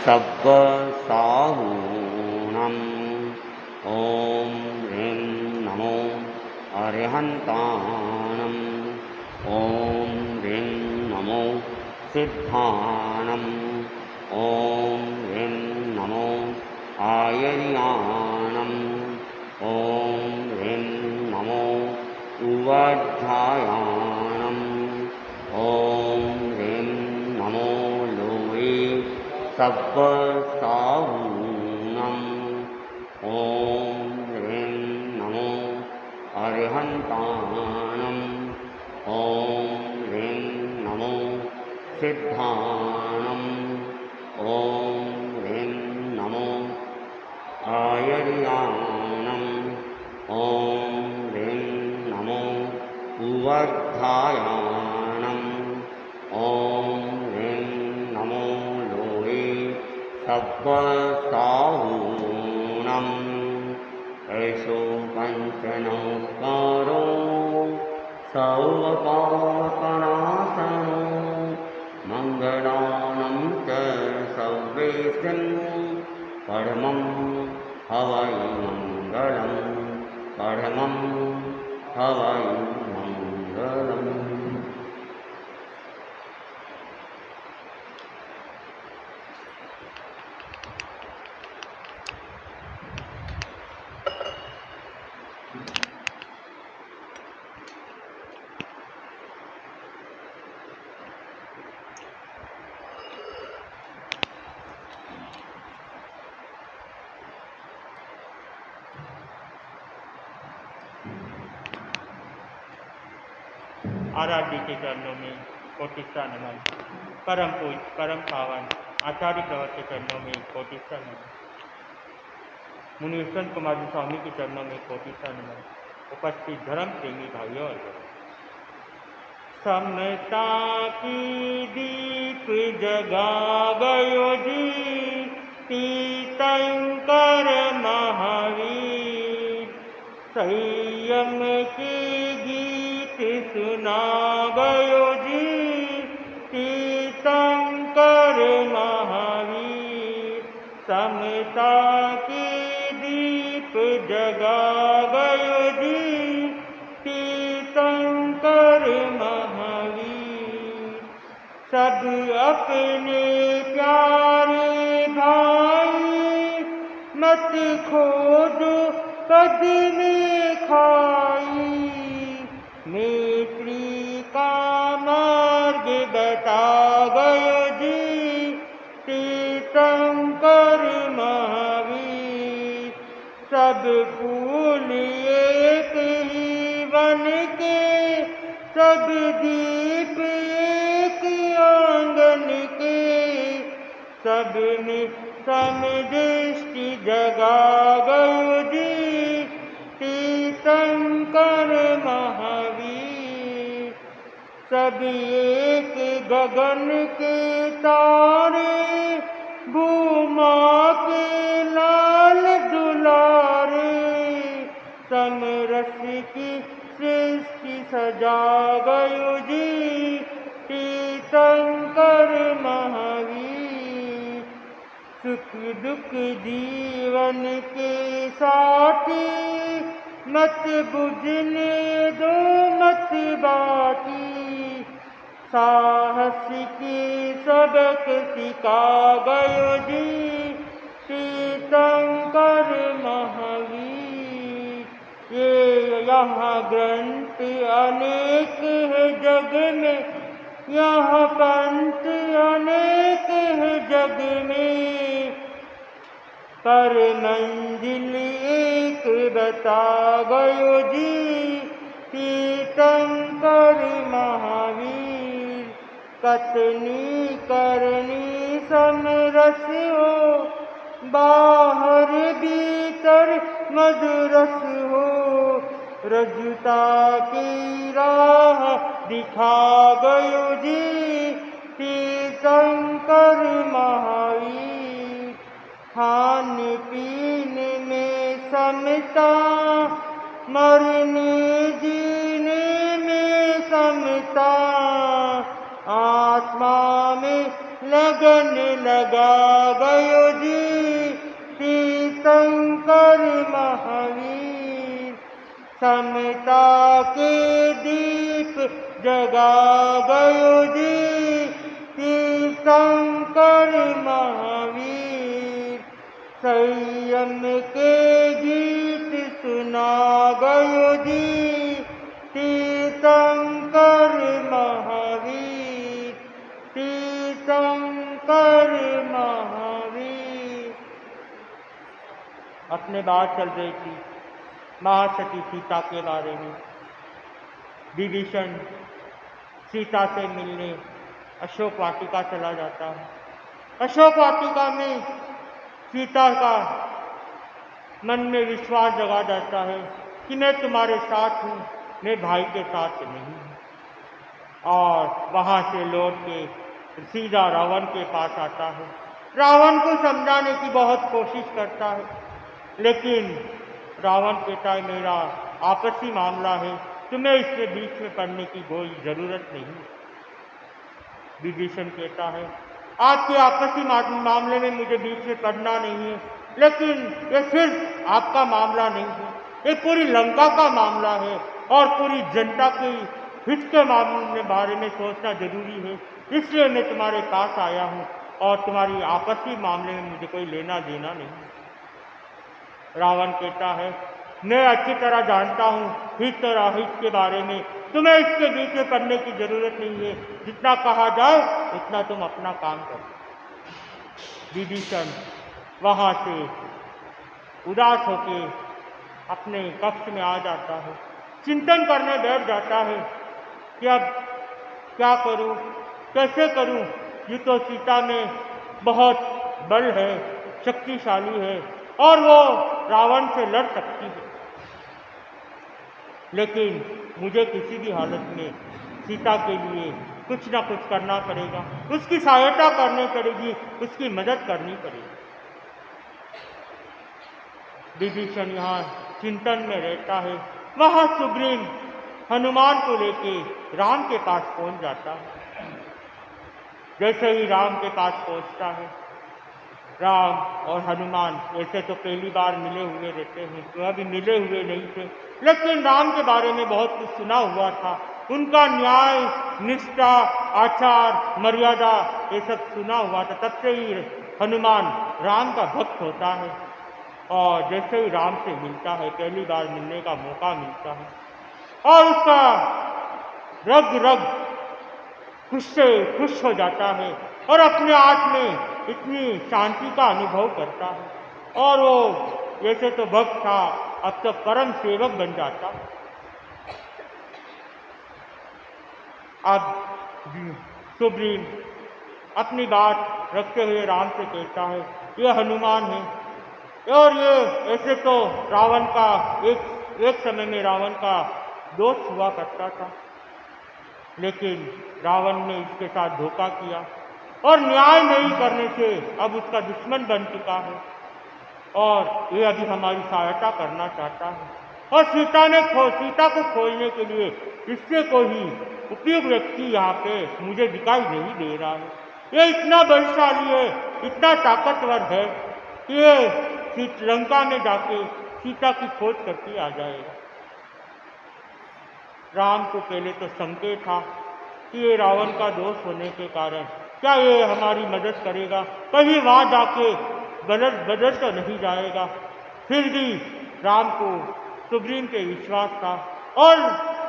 सब्बसाहूणम्। ॐ ह्रीं नमो अरिहन्ताणम्। ॐ ह्रीं नमो सिद्धाणम्। ॐ ह्रीं नमो आयर्याणम्। ॐ ह्रीं नमो उवाध्यायाणम्। ॐ ह्रीं नमो लोये सब्बसाहूणम्। ॐ ह्रीं नमो अरिहन्ताणम्। ॐ ह्रीं नमो सिद्धाणम्। ॐ ह्रीं नमो आयर्याणम्। ॐ ह्रीं नमो उवाध्यायाणम्। ॐ ह्रीं नमो लोये सब्बसाहूणम्। ऐषो पञ्चनमस्कारो सर्वपापनाशनो मङ्गलानं च सर्वेशं परमं हवै मङ्गलं। परमं हवै मङ्गलम्। आराध्य के चरणों में कोटिसा नमन। परम पूज्य परम पावन आचार्य प्रवर के चरणों में कोटिसा नमन। मुनि संत कुमार स्वामी के चरणों में कोटिसा नमन। उपस्थित धर्म प्रेमी भाइयों और समता की दीप जगा गयो जी तीर्थंकर महावीर। संयम की गीत सुना गयो जी तीर्थंकर महावीर। समता की दीप जगा गयो जी तीर्थंकर महावीर। सब अपने प्यारे भाई मत खोजो पद में खाई। मैत्री का मार्ग बता गयो जी तीर्थंकर महावीर। सब फूल एक ही बन के सब दीप एक आंगन के। सब में समदृष्टि जगा गयो जी तीर्थंकर महावीर। सब एक गगन के तारे भूमा के लाल दुलारे। समरस की सृष्टि सजा गयो जी तीर्थंकर महावीर। सुख दुख जीवन के साथी मत बुझने दो मत बाटी। साहस की सबक सिखा गयो जी तीर्थंकर महावीर। ये यहाँ ग्रंथ अनेक है जग में, यहाँ पंथ अनेक है जग में। पर मंजिल एक बता गयो जी तीर्थंकर महावीर। कतनी करनी समरस हो बाहर भीतर मधुरस हो। रजुता की राह दिखा गयो जी तीर्थंकर महावीर। खान पीन में समता मरने जीने में समता। आत्मा में लगन लगा गयो जी तीर्थंकर महावीर। समता के दीप जगा गयो जी तीर्थंकर महावीर। संयम के गीत सुना गयो जी तीर्थंकर महावीर। तीर्थंकर महावीर। अपने बात चल रही थी महासती सीता के बारे में। विभीषण सीता से मिलने अशोक वाटिका चला जाता है। अशोक वाटिका में सीता का मन में विश्वास जगा जाता है कि मैं तुम्हारे साथ हूँ, मैं भाई के साथ नहीं हूँ। और वहाँ से लौट के सीधा रावण के पास आता है। रावण को समझाने की बहुत कोशिश करता है, लेकिन रावण कहता है मेरा आपसी मामला है, तुम्हें इसके बीच में पड़ने की कोई जरूरत नहीं। विभीषण कहता है आपके आपसी मामले में मुझे बीच में पड़ना नहीं है, लेकिन ये सिर्फ आपका मामला नहीं है, ये पूरी लंका का मामला है और पूरी जनता के हित के मामले बारे में सोचना जरूरी है। इसलिए मैं तुम्हारे पास आया हूँ और तुम्हारी आपसी मामले में मुझे कोई लेना देना नहीं। रावण कहता है मैं अच्छी तरह जानता हूँ हित और अहित के बारे में, तुम्हें इसके बीच में पड़ने की जरूरत नहीं है, जितना कहा जाए उतना तुम अपना काम करो। विभीषण वहाँ से उदास होके अपने कक्ष में आ जाता है, चिंतन करने बैठ जाता है कि अब क्या करूं, कैसे करूं। ये तो सीता में बहुत बल है, शक्तिशाली है और वो रावण से लड़ सकती है, लेकिन मुझे किसी भी हालत में सीता के लिए कुछ ना कुछ करना पड़ेगा, उसकी सहायता करनी पड़ेगी, उसकी मदद करनी पड़ेगी। विभीषण यहाँ चिंतन में रहता है। वहाँ सुग्रीव हनुमान को लेके राम के पास पहुंच जाता है। जैसे ही राम के पास पहुंचता है, राम और हनुमान ऐसे तो पहली बार मिले हुए रहते हैं, तो अभी मिले हुए नहीं थे, लेकिन राम के बारे में बहुत कुछ सुना हुआ था। उनका न्याय, निष्ठा, आचार, मर्यादा ये सब सुना हुआ था। तब से ही हनुमान राम का भक्त होता है और जैसे ही राम से मिलता है, पहली बार मिलने का मौका मिलता है और उसका रग रग खुश से खुश हो जाता है और अपने आप में इतनी शांति का अनुभव करता है और वो जैसे तो भक्त था, अब तो परम सेवक बन जाता। अब सुग्रीव अपनी बात रखते हुए राम से कहता है ये हनुमान है और ये ऐसे तो रावण का एक समय में रावण का दोस्त हुआ करता था, लेकिन रावण ने इसके साथ धोखा किया और न्याय नहीं करने से अब उसका दुश्मन बन चुका है और ये अभी हमारी सहायता करना चाहता है। और सीता को खोजने के लिए इससे कोई उपयुक्त व्यक्ति यहाँ पे मुझे दिखाई नहीं दे रहा है। ये इतना बलशाली है, इतना ताकतवर है कि ये लंका में जाके सीता की खोज करके आ जाएगा। राम को पहले तो संदेह था कि ये रावण का दोष होने के कारण क्या ये हमारी मदद करेगा, कहीं वहाँ जाके गलत तो नहीं जाएगा। फिर भी राम को सुग्रीव पे विश्वास था और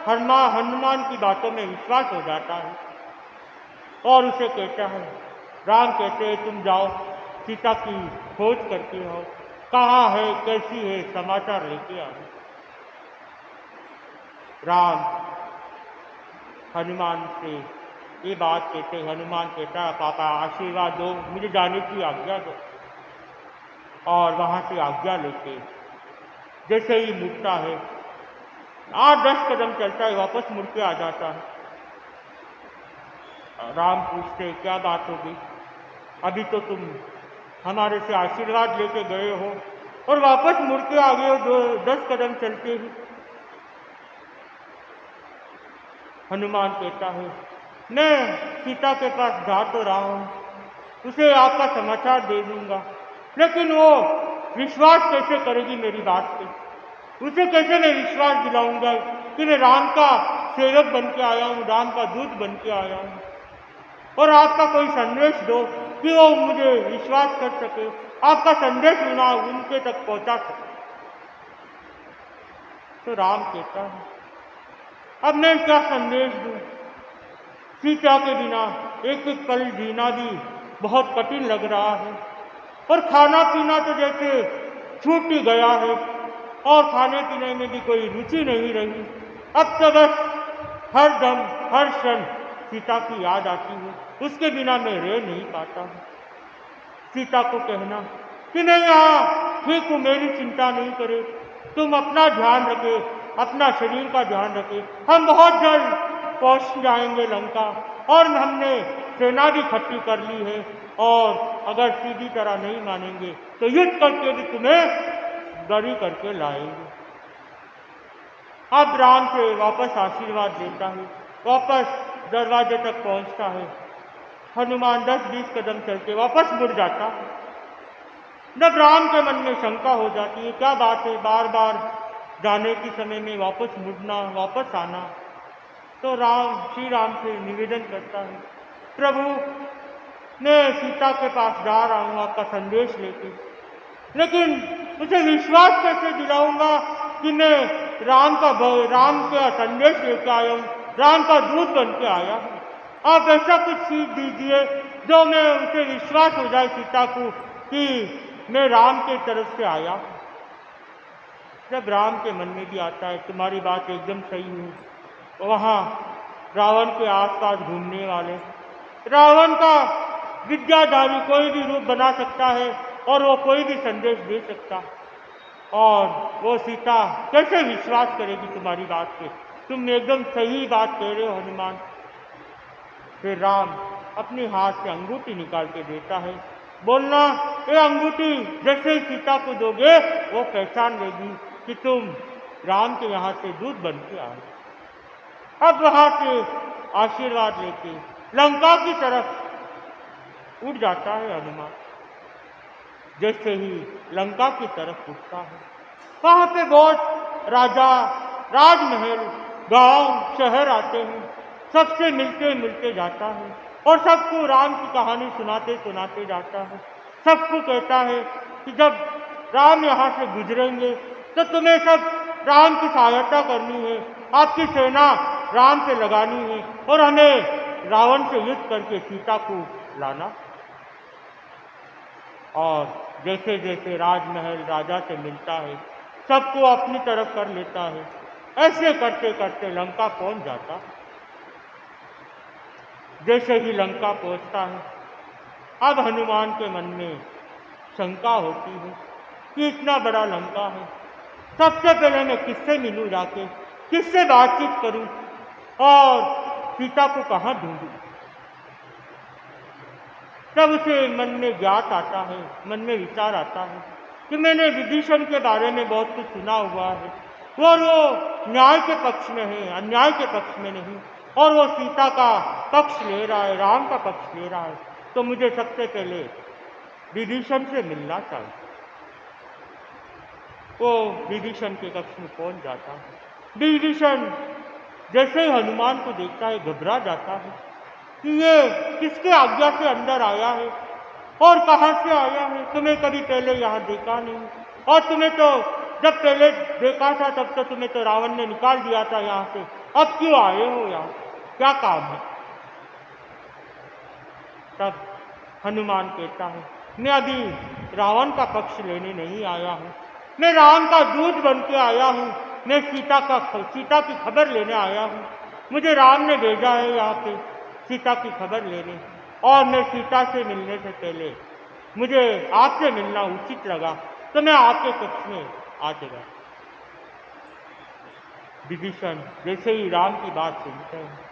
हनुमान की बातों में विश्वास हो जाता है और उसे कहता है, राम कहते हैं तुम जाओ सीता की खोज करके हो, कहाँ है, कैसी है, समाचार लेके आओ। राम हनुमान से ये बात कहते हैं। हनुमान कहता है पापा आशीर्वाद दो, मुझे जाने की आज्ञा दो। और वहाँ से आज्ञा लेके जैसे ही मुड़ता है, 8-10 कदम चलता है, वापस मुड़ के आ जाता है। राम पूछते क्या बात होगी, अभी तो तुम हमारे से आशीर्वाद लेके गए हो और वापस मुड़ के आ गए हो 10 कदम चलते ही। हनुमान कहता है मैं सीता के पास जा तो रहा हूँ, उसे आपका समाचार दे दूंगा। लेकिन वो विश्वास कैसे करेगी मेरी बात पे? उसे कैसे मैं विश्वास दिलाऊंगा कि मैं राम का सेवक बन के आया हूँ, राम का दूत बन के आया हूँ? और आपका कोई संदेश दो कि वो मुझे विश्वास कर सके, आपका संदेश उनके तक पहुंचा सके। तो राम कहता है, अब मैं क्या संदेश दूं? सीता के बिना एक एक पल जीना भी बहुत कठिन लग रहा है, और खाना पीना तो जैसे छूट ही गया है, और खाने पीने में भी कोई रुचि नहीं रही। अब तो बस हर दम हर क्षण सीता की याद आती है, उसके बिना मैं रह नहीं पाता हूँ। सीता को कहना कि मैं यहाँ ठीक हूँ, मेरी चिंता नहीं करे, तुम अपना ध्यान रखे, अपना शरीर का ध्यान रखे, हम बहुत जल्द पहुँच जाएंगे लंका, और हमने सेना भी इकट्ठी कर ली है, और अगर सीधी तरह नहीं मानेंगे तो युद्ध करके भी तुम्हें बरी करके लाएंगे। अब राम से वापस आशीर्वाद लेता है, वापस दरवाजे तक पहुंचता है। हनुमान 10-20 कदम चल के वापस मुड़ जाता है। जब राम के मन में शंका हो जाती है, क्या बात है बार बार जाने के समय में वापस मुड़ना, वापस आना, तो श्री राम से निवेदन करता है, प्रभु मैं सीता के पास जा रहा हूँ आपका संदेश लेके, लेकिन उसे विश्वास कैसे दिलाऊंगा कि मैं राम का संदेश लेकर आया हूँ, राम का दूत बन के आया हूँ। आप ऐसा कुछ सीख दीजिए जो मैं उसे विश्वास हो जाए सीता को कि मैं राम के तरफ से आया हूँ। जब राम के मन में भी आता है तुम्हारी बात एकदम सही है, वहाँ रावण के आसपास घूमने वाले, रावण का विद्याधारी कोई भी रूप बना सकता है और वो कोई भी संदेश दे सकता, और वो सीता कैसे विश्वास करेगी तुम्हारी बात पे? तुम एकदम सही बात कह रहे हो हनुमान। फिर राम अपने हाथ से अंगूठी निकाल के देता है, बोलना ये अंगूठी जैसे ही सीता को दोगे वो पहचान लेगी कि तुम राम के यहाँ से दूध बन के आए। अब वहां से आशीर्वाद लेके लंका की तरफ उड़ जाता है हनुमान। जैसे ही लंका की तरफ उठता है, वहां पे बहुत राजा, राजमहल, गांव, शहर आते हैं, सबसे मिलते मिलते जाता है, और सबको राम की कहानी सुनाते सुनाते जाता है। सबको कहता है कि जब राम यहाँ से गुजरेंगे तो तुम्हें सब राम की सहायता करनी है, आपकी सेना राम पे लगानी है, और हमें रावण से युद्ध करके सीता को लाना। और जैसे जैसे राजमहल राजा से मिलता है, सबको अपनी तरफ कर लेता है। ऐसे करते करते लंका पहुंच जाता है। जैसे ही लंका पहुंचता है, अब हनुमान के मन में शंका होती है कि इतना बड़ा लंका है, सबसे पहले मैं किससे मिलूं जाके, किससे बातचीत करूं, और सीता को कहाँ ढूंढूं? तब उसे मन में ज्ञात आता है, मन में विचार आता है कि मैंने विभीषण के बारे में बहुत कुछ सुना हुआ है, और वो न्याय के पक्ष में है, अन्याय के पक्ष में नहीं, और वो सीता का पक्ष ले रहा है, राम का पक्ष ले रहा है। तो मुझे सबसे पहले विभीषण से मिलना चाहिए। वो विभीषण के कक्ष में पहुंच जाता है। विभीषण जैसे ही हनुमान को देखता है घबरा जाता है कि ये किसके आज्ञा से अंदर आया है और कहाँ से आया है, तुम्हें कभी पहले यहाँ देखा नहीं, और तुम्हें तो जब पहले देखा था तब तो तुम्हें तो रावण ने निकाल दिया था यहाँ से, अब क्यों आए हो यहाँ, क्या काम है? तब हनुमान कहता है मैं अभी रावण का पक्ष लेने नहीं आया हूँ, मैं राम का दूत बन के आया हूँ, मैं सीता की खबर लेने आया हूँ। मुझे राम ने भेजा है यहाँ पे सीता की खबर लेने, और मैं सीता से मिलने से पहले मुझे आपसे मिलना उचित लगा, तो मैं आपके कक्ष में आ गया। विभीषण जैसे ही राम की बात सुनते हैं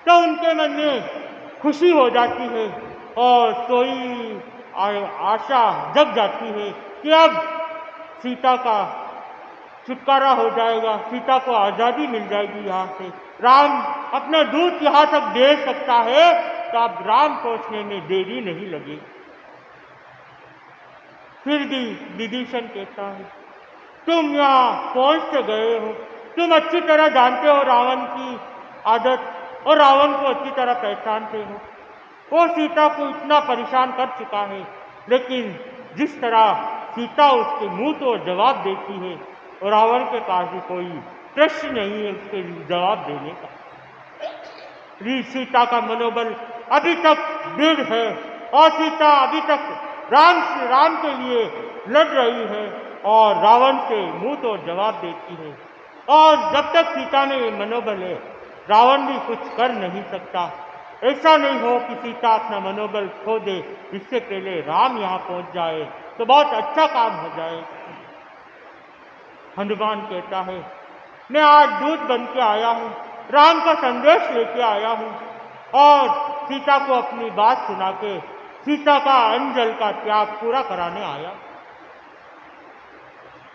तो उनके मन में खुशी हो जाती है, और सोई आशा जग जाती है कि अब सीता का छुटकारा हो जाएगा, सीता को आज़ादी मिल जाएगी, यहाँ से राम अपना दूत यहाँ तक भेज सकता है, तो अब राम पहुँचने में देरी नहीं लगेगी। फिर भी विभीषण कहता है, तुम यहाँ पहुंच तो गए हो, तुम अच्छी तरह जानते हो रावण की आदत और रावण को अच्छी तरह पहचानते हो। वो सीता को इतना परेशान कर चुका है, लेकिन जिस तरह सीता उसके मुंह तो जवाब देती है, और रावण के पास भी कोई प्रश्न नहीं है उसके जवाब देने का। सीता का मनोबल अभी तक दृढ़ है और सीता अभी तक राम के लिए लड़ रही है और रावण से मुंह तो जवाब देती है। और जब तक सीता में ये मनोबल है, रावण भी कुछ कर नहीं सकता। ऐसा नहीं हो कि सीता अपना मनोबल खो दे, इससे पहले राम यहाँ पहुंच जाए तो बहुत अच्छा काम हो जाए। हनुमान कहता है, मैं आज दूत बन के आया हूँ, राम का संदेश लेके आया हूँ और सीता को अपनी बात सुना के सीता का अंजल का त्याग पूरा कराने आया।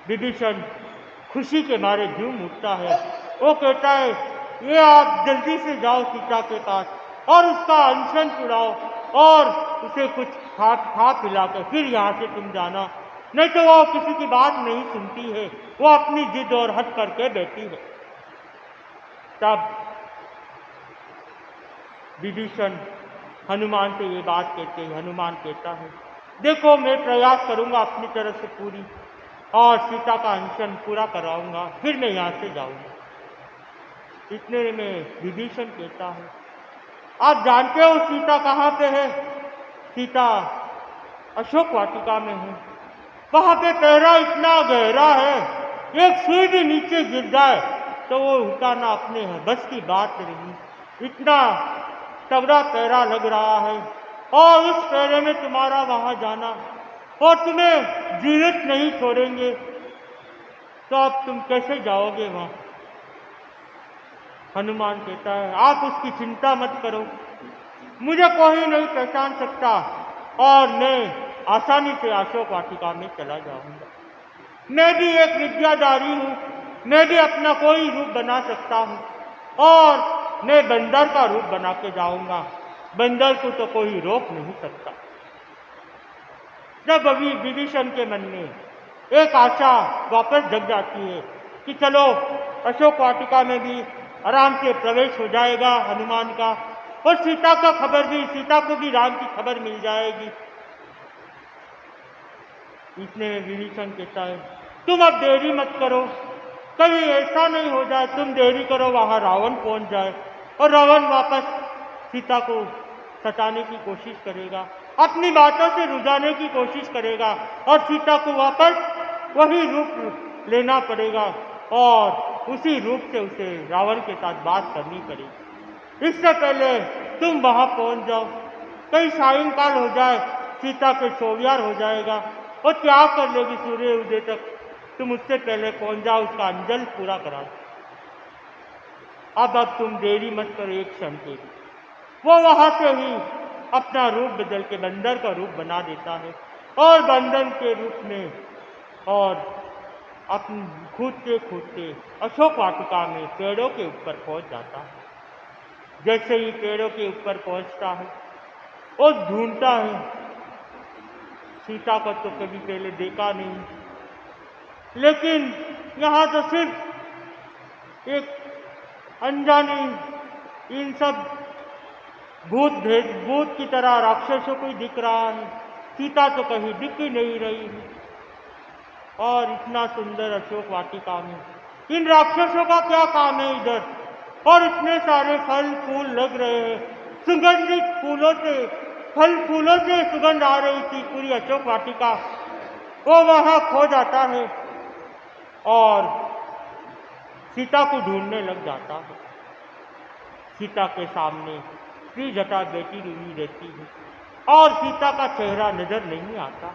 विभीषण खुशी के मारे झूम उठता है। वो कहता है, ये आप जल्दी से जाओ सीता के पास और उसका अनशन छुड़ाओ और उसे कुछ खा पिला कर फिर यहाँ से तुम जाना, नहीं तो वो किसी की बात नहीं सुनती है, वो अपनी जिद और हट करके बैठी है। तब विभीषण हनुमान से ये बात कहते हैं। हनुमान कहता है, देखो मैं प्रयास करूंगा अपनी तरफ से पूरी और सीता का अनशन पूरा कराऊंगा, फिर मैं यहाँ से जाऊंगा। इतने में विभीषण कहता है, आप जानते हो सीता कहाँ पे है? सीता अशोक वाटिका में है। वहां पे पहरा इतना गहरा है, एक सुई भी नीचे गिर जाए तो वो उठाना अपने है बस की बात नहीं। इतना तगड़ा पहरा लग रहा है और उस पहरे में तुम्हारा वहां जाना और तुम्हें जीवित नहीं छोड़ेंगे, तो अब तुम कैसे जाओगे वहां? हनुमान कहता है, आप उसकी चिंता मत करो, मुझे कोई नहीं पहचान सकता और मैं आसानी से अशोक वाटिका में चला जाऊंगा। मैं भी एक विद्याधारी हूँ, मैं भी अपना कोई रूप बना सकता हूँ और मैं बंदर का रूप बना के जाऊंगा। बंदर को तो कोई रोक नहीं सकता। जब अभी विभीषण के मन में एक आशा वापस जग जाती है कि चलो अशोक वाटिका में भी आराम से प्रवेश हो जाएगा हनुमान का और सीता का खबर भी, सीता को भी राम की खबर मिल जाएगी। इतने विभीषण कहता है, तुम अब देरी मत करो, कभी ऐसा नहीं हो जाए तुम देरी करो वहां रावण पहुंच जाए और रावण वापस सीता को सताने की कोशिश करेगा, अपनी बातों से रुझाने की कोशिश करेगा और सीता को वापस वही रूप लेना पड़ेगा और उसी रूप से उसे रावण के साथ बात करनी पड़ेगी। इससे पहले तुम वहां पहुंच जाओ, कहीं सायंकाल हो जाए, सीता के चौवियार हो जाएगा और त्याग कर लेगी सूर्य उदय तक, तुम उससे पहले पहुंच जाओ, उसका अंजल पूरा करा दो। अब तुम देरी मत करो एक क्षण के लिए। वो वहां से ही अपना रूप बदल के बंदर का रूप बना देता है और बंदर के रूप में और अपनी कूदते कूदते अशोक वाटिका में पेड़ों के ऊपर पहुंच जाता है। जैसे ही पेड़ों के ऊपर पहुंचता है वो ढूंढता है, सीता को तो कभी पहले देखा नहीं, लेकिन यहाँ तो सिर्फ एक अनजानी इन सब भूत की तरह राक्षसों को ही दिख रहा है, सीता तो कहीं दिख ही नहीं रही है। और इतना सुंदर अशोक वाटिका में इन राक्षसों का क्या काम है इधर? और इतने सारे फल फूल लग रहे हैं, सुगंधित फूलों से, फल फूलों से सुगंध आ रही थी पूरी अशोक वाटिका। वो वहां खो जाता है और सीता को ढूंढने लग जाता है। सीता के सामने श्री जटा बैठी हुई रहती है और सीता का चेहरा नजर नहीं आता।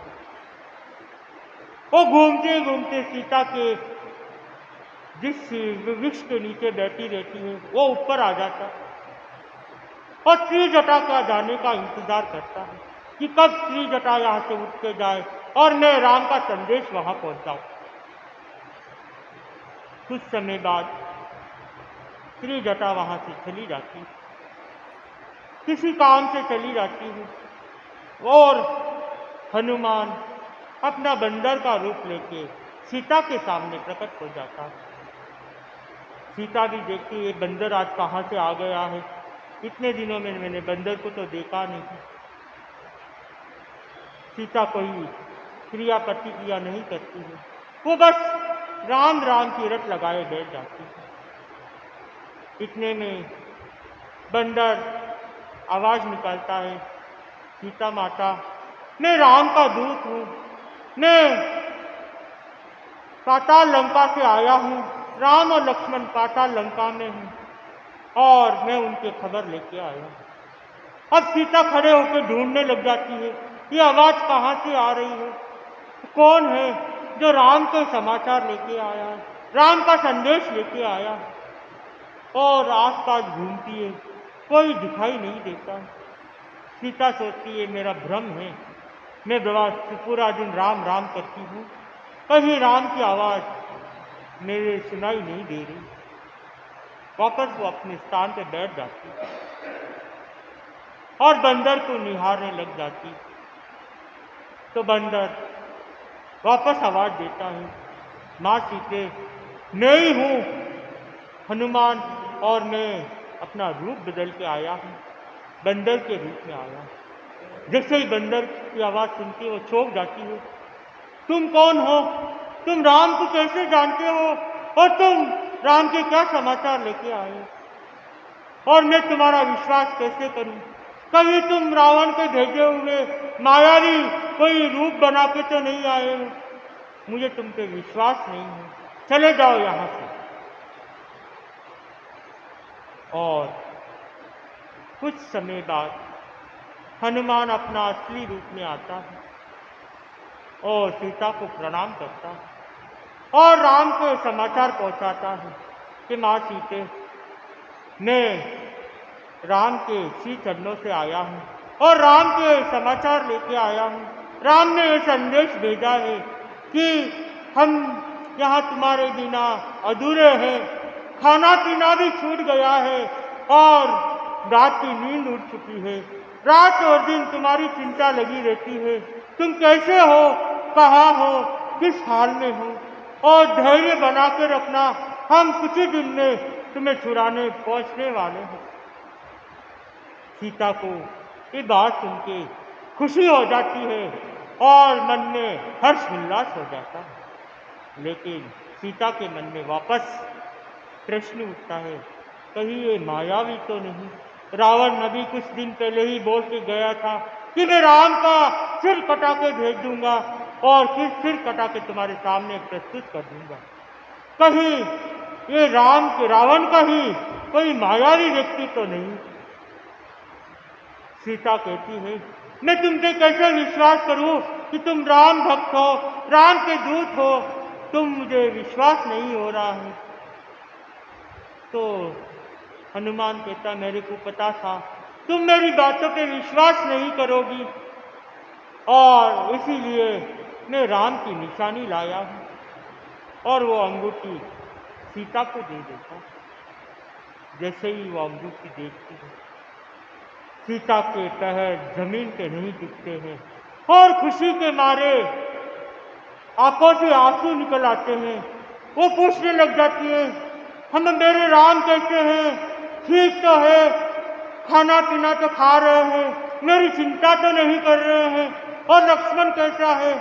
वो घूमते घूमते सीता के जिस वृक्ष के नीचे बैठी रहती है वो ऊपर आ जाता है और श्री जटा का जाने का इंतजार करता है कि कब श्री जटा यहाँ से उठ के जाए और मैं राम का संदेश वहां पहुंचाऊं। कुछ समय बाद श्री जटा वहां से चली जाती है, किसी काम से चली जाती है और हनुमान अपना बंदर का रूप लेके सीता के सामने प्रकट हो जाता है। सीता भी देखती ये बंदर आज कहाँ से आ गया है, इतने दिनों में मैंने बंदर को तो देखा नहीं। सीता कोई क्रिया प्रतिक्रिया नहीं करती है, वो बस राम राम की रट लगाए बैठ जाती है। इतने में बंदर आवाज निकालता है, सीता माता मैं राम का दूत हूँ, मैं पाताल लंका से आया हूँ, राम और लक्ष्मण पाताल लंका में हैं और मैं उनकी खबर लेके आया हूँ। अब सीता खड़े होकर ढूंढने लग जाती है, ये आवाज कहाँ से आ रही है, कौन है जो राम के समाचार लेके आया है, राम का संदेश लेके आया है। और आसपास घूमती है, कोई दिखाई नहीं देता। सीता सोचती है मेरा भ्रम है, मैं पूरा दिन राम राम करती हूँ, कहीं राम की आवाज मेरे सुनाई नहीं दे रही। वापस वो अपने स्थान पर बैठ जाती और बंदर को निहारने लग जाती। तो बंदर वापस आवाज देता है, माँ सीते मैं ही हूँ हनुमान और मैं अपना रूप बदल के आया हूँ, बंदर के रूप में आया हूँ। जैसे ही बंदर की आवाज़ सुनती है वो चौंक जाती है, तुम कौन हो, तुम राम को कैसे जानते हो और तुम राम के क्या समाचार लेके आए हो और मैं तुम्हारा विश्वास कैसे करूं, कहीं तुम रावण के भेजे हुए मायावी कोई रूप बना के तो नहीं आए हो, मुझे तुम पे विश्वास नहीं है, चले जाओ यहाँ से। और कुछ समय बाद हनुमान अपना असली रूप में आता है और सीता को प्रणाम करता है और राम को समाचार पहुंचाता है कि माँ सीते मैं राम के श्री चरणों से आया हूँ और राम के समाचार लेके आया हूँ। राम ने यह संदेश भेजा है कि हम यहाँ तुम्हारे बिना अधूरे हैं, खाना पीना भी छूट गया है और रात की नींद उड़ चुकी है, रात और दिन तुम्हारी चिंता लगी रहती है, तुम कैसे हो, कहाँ हो, किस हाल में हो और धैर्य बना के रखना, हम कुछ ही दिन में तुम्हें छुड़ाने पहुंचने वाले हैं। सीता को ये बात सुन के खुशी हो जाती है और मन में हर्ष उल्लास हो जाता है, लेकिन सीता के मन में वापस प्रश्न उठता है, कहीं ये मायावी तो नहीं, रावण अभी कुछ दिन पहले ही बोल के गया था कि मैं राम का सिर कटा के भेज दूंगा और फिर सिर कटा के तुम्हारे सामने प्रस्तुत कर दूंगा, कहीं ये रावण का ही कोई मायावी व्यक्ति तो नहीं। सीता कहती है मैं तुम पे कैसे विश्वास करूं कि तुम राम भक्त हो, राम के दूत हो, तुम मुझे विश्वास नहीं हो रहा है। तो हनुमान कहता मेरे को पता था तुम मेरी बातों पे विश्वास नहीं करोगी और इसीलिए मैं राम की निशानी लाया हूँ। और वो अंगूठी सीता को दे देता। जैसे ही वो अंगूठी देखती है सीता के पैर जमीन पे नहीं टिकते हैं और खुशी के मारे आंखों से आंसू निकल आते हैं। वो पूछने लग जाती है हम मेरे राम कैसे हैं, ठीक तो है, खाना पीना तो खा रहे हैं, मेरी चिंता तो नहीं कर रहे हैं, और लक्ष्मण कैसा है,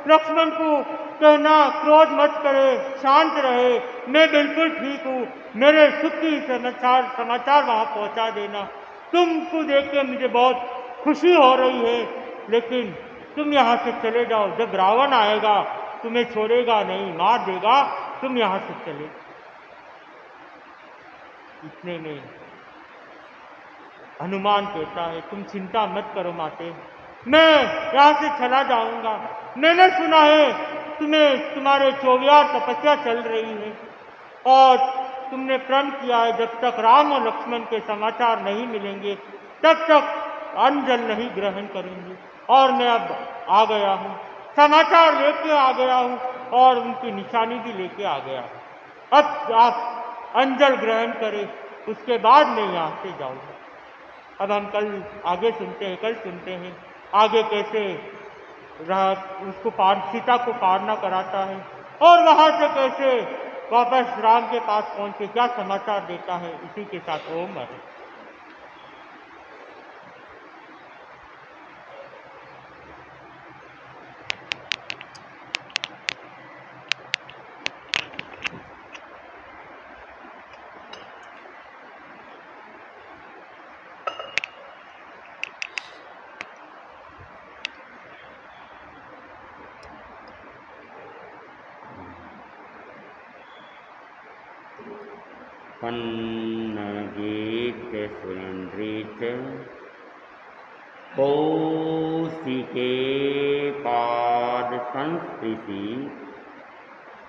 लक्ष्मण को कहना क्रोध मत करे, शांत रहे, मैं बिल्कुल ठीक हूँ, मेरे सुख की समाचार वहाँ पहुँचा देना, तुमको देख के मुझे बहुत खुशी हो रही है, लेकिन तुम यहाँ से चले जाओ, जब रावण आएगा तुम्हें छोड़ेगा नहीं, मार देगा, तुम यहाँ से चले। इतने में हनुमान कहता है तुम चिंता मत करो माते, मैं यहाँ से चला जाऊंगा, मैंने सुना है तुम्हारे 24 तपस्या चल रही है और तुमने प्रण किया है जब तक राम और लक्ष्मण के समाचार नहीं मिलेंगे तब तक अन्न जल नहीं ग्रहण करेंगे, और मैं अब आ गया हूँ, समाचार लेके आ गया हूँ और उनकी निशानी भी लेके आ गया हूँ। अब आप अंजल ग्रहण करें, उसके बाद मैं यहाँ से जाऊँगा। अब हम कल सुनते हैं आगे कैसे उसको सीता को पारना कराता है और वहां से कैसे वापस राम के पास पहुंच के क्या समाचार देता है, इसी के साथ ओम है। पन्नगेत सुरेन्द्रे च कौशिके पाद संस्पृशि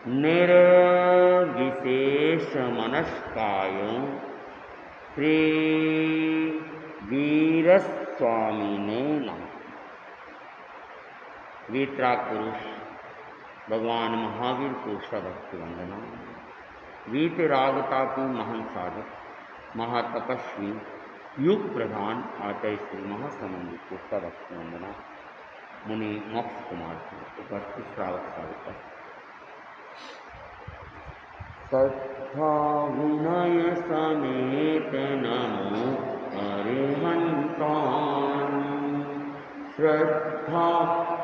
निर्विशेष मनस्काय श्री वीरस्वामिने नमः। वीतराग पुरुष भगवान महावीर को भक्ति वंदना। वीतरागता की महान साधक महातपस्वी युग प्रधान आचार्य श्री महासमुनि को भक्ति वंदना। मुनि मोक्ष कुमार को उपस्थित श्रावक साधक श्रद्धा विनय समेत नमो अरिहंतान। श्रद्धा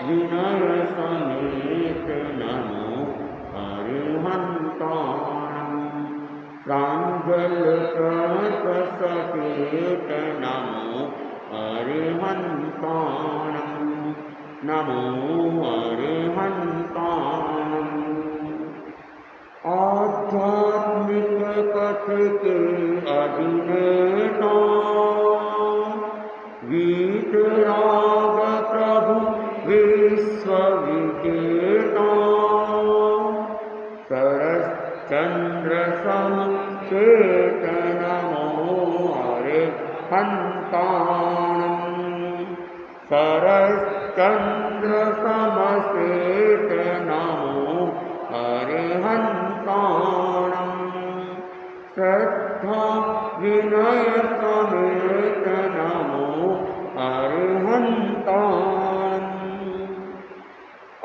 विनय समेत नमो अरिहंतान। प्रांजल प्रणत सचेत नमो अरिहंतान। नमो अरिहंतान। आध्यात्मिक पथ के अधिनेता वीतराग प्रभु विश्व विजेता। सरश्चंद्र समश्वेत नमो अरिहंतान। सरश्चंद्र समश्वेत नमो अरिहंतान। श्रद्धा विनय समेत नमो अरिहंतान।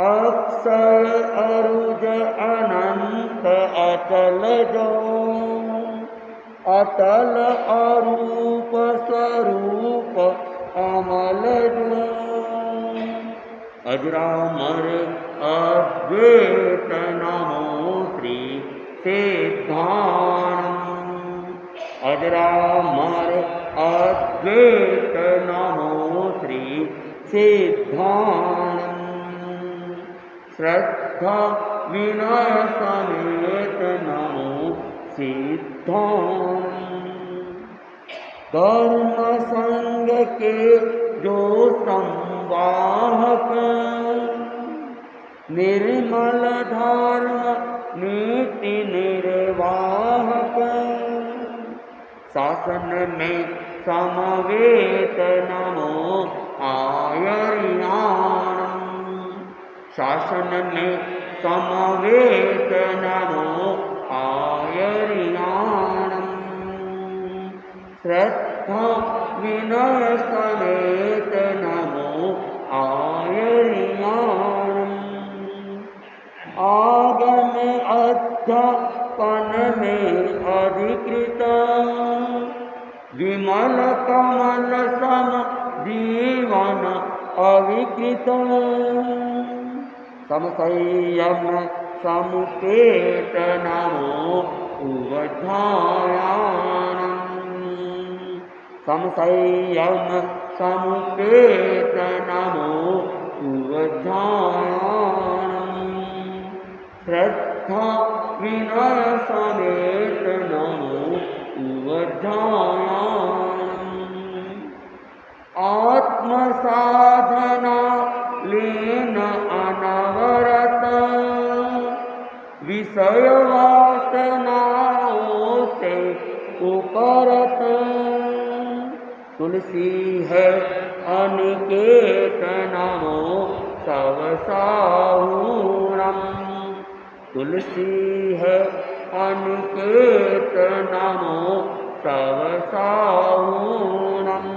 अक्षय अरुज अनंत अचल जो अतल अरूप स्वरूप अमल जो। अजरामर अद्वैत नमो श्री सिद्धानंद। अजरामर अद्वैत नमो श्री सिद्धानंद। श्रद्धा विनय समेत नमो सिद्धानंद। धर्म संग के जो संवाहक निर्मल धर्म नीति निर्वाहक। शासन में समवेत नमो आयर्याणम्। शासन में समवेत नमो आयर्याणम्। श्रद्धा विनय समेत नमो आयर्याणम्। आगम अध्यापन में अधिकृत विमल कमल सम जीवन अविकृत। समसंयम समुपेत नमो उवधायानम्। समसंयम समुपेत नमो उवधायानम्। श्रद्धा विनय समेत नमो उवधायानम्। आत्म साधना लीन अनवरत विषय वासनाओं से उपरत। तुलसी है अनिकेत नमो सब साहूणम्। तुलसी है अनिकेत नमो सब साहूणम्।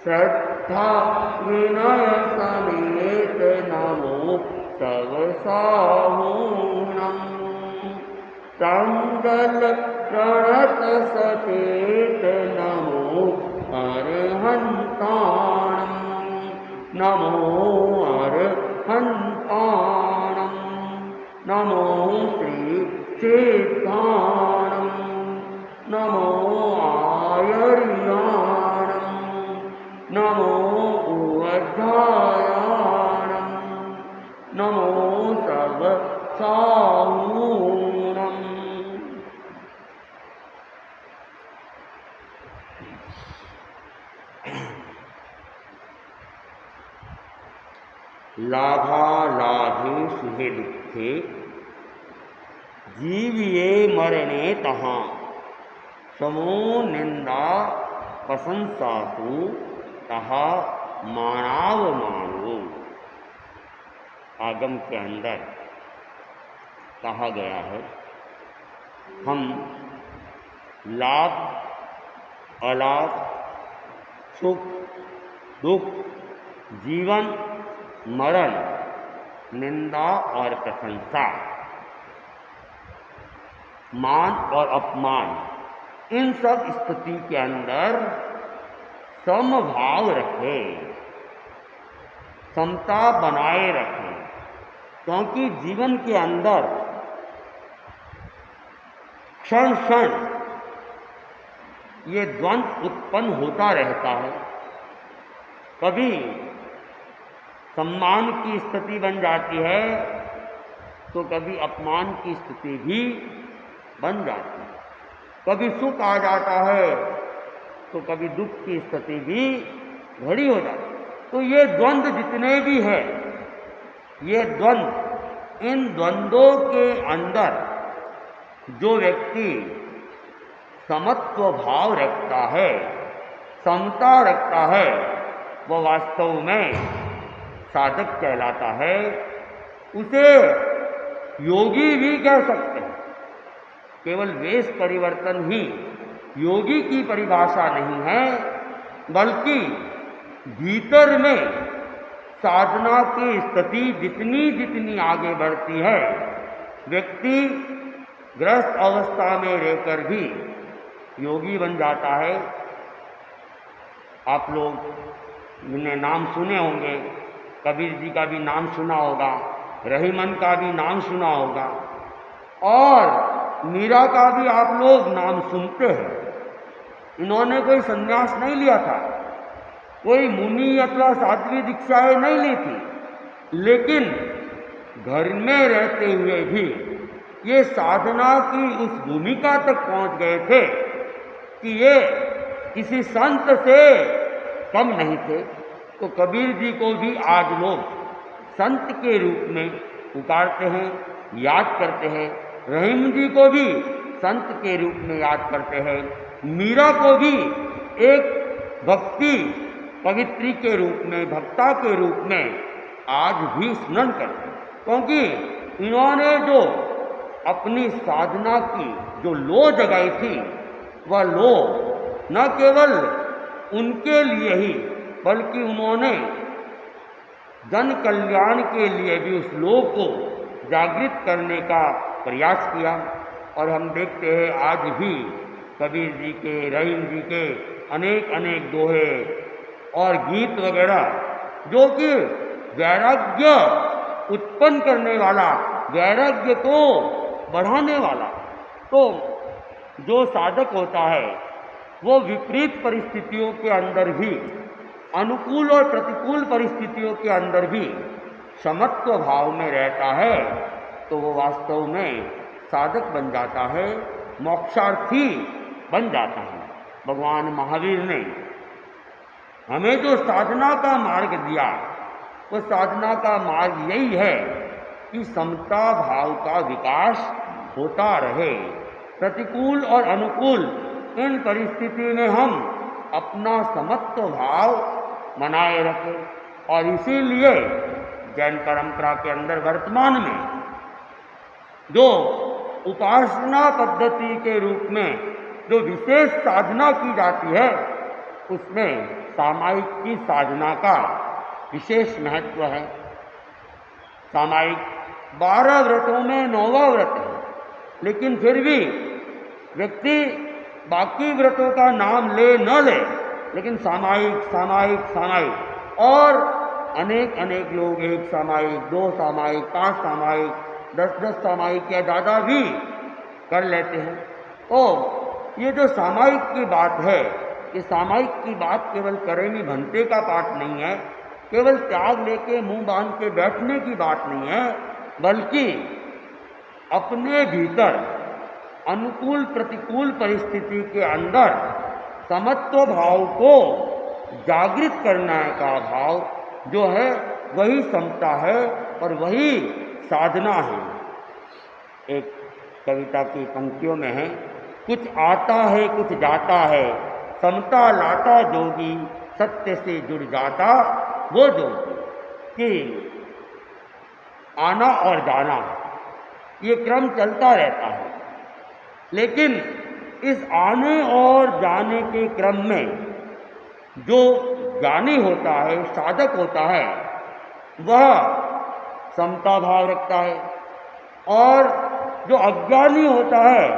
श्रद्धा श्रद्धा विनय समेत नमो सब साहूणम् चंदल प्रणत सचेत नमो अरहंताणम् नमो अरहंताणम् नमो श्री सिद्धाणम् नमो आयर्याणम् नमो उवध्यायाणम् नमो सब साहूणम्। लाभालाभे सुहे दुखे जीविये मरणे तहाँ समो निंदा प्रशंसासु तहा मानाव मानो। आगम के अंदर कहा गया है हम लाभ अलाभ सुख दुख जीवन मरण निंदा और प्रशंसा मान और अपमान इन सब स्थिति के अंदर समभाव रखे समता बनाए रखें क्योंकि जीवन के अंदर क्षण क्षण ये द्वंद्व उत्पन्न होता रहता है। कभी सम्मान की स्थिति बन जाती है तो कभी अपमान की स्थिति भी बन जाती है। कभी सुख आ जाता है तो कभी दुख की स्थिति भी खड़ी हो जाती है। तो ये द्वंद्व जितने भी हैं ये द्वंद्व इन द्वंद्वों के अंदर जो व्यक्ति समत्व भाव रखता है समता रखता है वह वास्तव में साधक कहलाता है। उसे योगी भी कह सकते हैं। केवल वेश परिवर्तन ही योगी की परिभाषा नहीं है बल्कि भीतर में साधना की स्थिति जितनी जितनी आगे बढ़ती है व्यक्ति ग्रस्त अवस्था में रहकर भी योगी बन जाता है। आप लोग ने नाम सुने होंगे, कबीर जी का भी नाम सुना होगा, रहीमन का भी नाम सुना होगा और मीरा का भी आप लोग नाम सुनते हैं। इन्होंने कोई संन्यास नहीं लिया था, कोई मुनि अथवा साध्वी दीक्षाएं नहीं ली थी, लेकिन घर में रहते हुए भी ये साधना की उस भूमिका तक पहुंच गए थे कि ये किसी संत से कम नहीं थे। तो कबीर जी को भी आज लोग संत के रूप में पुकारते हैं, याद करते हैं। रहीम जी को भी संत के रूप में याद करते हैं। मीरा को भी एक भक्ति पवित्री के रूप में भक्ता के रूप में आज भी स्मरण करते हैं क्योंकि इन्होंने जो अपनी साधना की जो लो जगाई थी वह लो न केवल उनके लिए ही बल्कि उन्होंने जन कल्याण के लिए भी उस लोक को जागृत करने का प्रयास किया। और हम देखते हैं आज भी कबीर जी के रहीम जी के अनेक अनेक दोहे और गीत वगैरह जो कि वैराग्य उत्पन्न करने वाला वैराग्य को बढ़ाने वाला। तो जो साधक होता है वो विपरीत परिस्थितियों के अंदर भी अनुकूल और प्रतिकूल परिस्थितियों के अंदर भी समत्व भाव में रहता है तो वो वास्तव में साधक बन जाता है, मोक्षार्थी बन जाता है। भगवान महावीर ने हमें जो साधना का मार्ग दिया वो साधना का मार्ग यही है कि समता भाव का विकास होता रहे। प्रतिकूल और अनुकूल इन परिस्थिति में हम अपना समत्व भाव बनाए रखें। और इसीलिए जैन परंपरा के अंदर वर्तमान में जो उपासना पद्धति के रूप में जो विशेष साधना की जाती है उसमें सामायिक की साधना का विशेष महत्व है। सामायिक 12 व्रतों में 9वां व्रत है, लेकिन फिर भी व्यक्ति बाकी व्रतों का नाम ले न ले, लेकिन सामायिक सामायिक सामायिक, और अनेक अनेक लोग 1 सामायिक, 2 सामायिक, 5 सामायिक, 10-10 सामायिक या ज़्यादा भी कर लेते हैं। तो ये जो सामायिक की बात है, ये सामायिक की बात केवल करेमी भंते का पाठ नहीं है, केवल त्याग लेके मुंह बांध के बैठने की बात नहीं है, बल्कि अपने भीतर अनुकूल प्रतिकूल परिस्थिति के अंदर समत्व भाव को जागृत करने का भाव जो है वही समता है और वही साधना है। एक कविता की पंक्तियों में है, कुछ आता है कुछ जाता है, समता लाता जोगी, सत्य से जुड़ जाता वो जोगी। कि आना और जाना ये क्रम चलता रहता है, लेकिन इस आने और जाने के क्रम में जो ज्ञानी होता है, साधक होता है, वह समता भाव रखता है, और जो अज्ञानी होता है